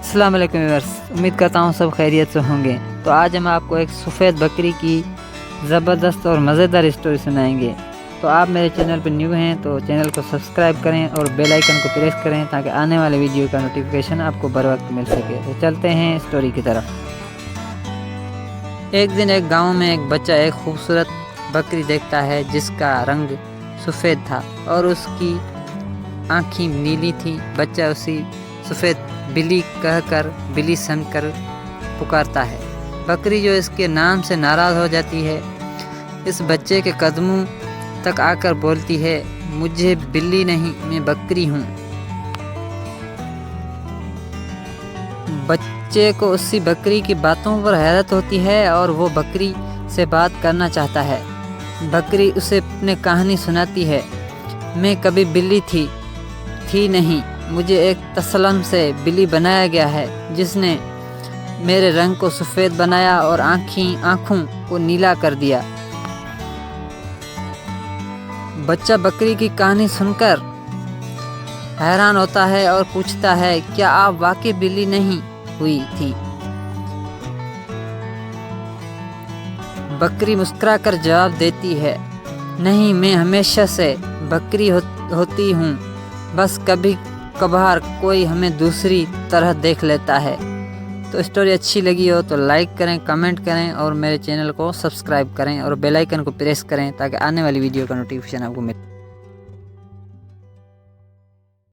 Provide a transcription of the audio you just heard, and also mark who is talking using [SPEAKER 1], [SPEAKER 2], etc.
[SPEAKER 1] अस्सलाम वालेकुम व्यूअर्स, उम्मीद करता हूँ सब खैरियत से होंगे। तो आज हम आपको एक सफ़ेद बकरी की ज़बरदस्त और मज़ेदार स्टोरी सुनाएंगे। तो आप मेरे चैनल पर न्यू हैं तो चैनल को सब्सक्राइब करें और बेल आइकन को प्रेस करें ताकि आने वाले वीडियो का नोटिफिकेशन आपको बर वक्त मिल सके। तो चलते हैं स्टोरी की तरफ। एक दिन एक गाँव में एक बच्चा एक खूबसूरत बकरी देखता है जिसका रंग सफ़ेद था और उसकी आँखें नीली थी। बच्चा उसी सफ़ेद बिल्ली कहकर बिल्ली समझकर पुकारता है। बकरी जो इसके नाम से नाराज़ हो जाती है, इस बच्चे के कदमों तक आकर बोलती है, मुझे बिल्ली नहीं, मैं बकरी हूँ। बच्चे को उसी बकरी की बातों पर हैरत होती है और वो बकरी से बात करना चाहता है। बकरी उसे अपनी कहानी सुनाती है, मैं कभी बिल्ली थी नहीं, मुझे एक तसल्लुम से बिल्ली बनाया गया है जिसने मेरे रंग को सफ़ेद बनाया और आँखों को नीला कर दिया। बच्चा बकरी की कहानी सुनकर हैरान होता है और पूछता है, क्या आप वाकई बिल्ली नहीं हुई थी? बकरी मुस्कुराकर जवाब देती है, नहीं, मैं हमेशा से बकरी होती हूँ, बस कभी कभार कोई हमें दूसरी तरह देख लेता है। तो स्टोरी अच्छी लगी हो तो लाइक करें, कमेंट करें और मेरे चैनल को सब्सक्राइब करें और बेल आइकन को प्रेस करें ताकि आने वाली वीडियो का नोटिफिकेशन आपको मिले।